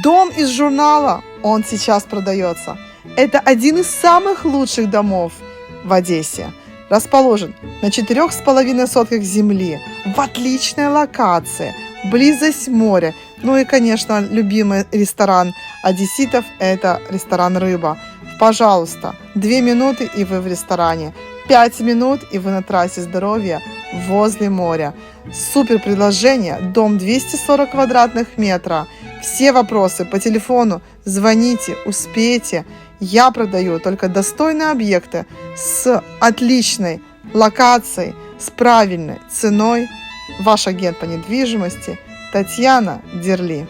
Дом из журнала, он сейчас продается. Это один из самых лучших домов в Одессе. Расположен на 4,5 сотках земли, в отличной локации, близость моря. Ну и, конечно, любимый ресторан одесситов – это ресторан «Рыба». Пожалуйста, 2 минуты и вы в ресторане, 5 минут и вы на трассе здоровья возле моря. Супер предложение, дом 240 квадратных метров. Все вопросы по телефону, звоните, успейте. Я продаю только достойные объекты с отличной локацией, с правильной ценой. Ваш агент по недвижимости Татьяна Дерли.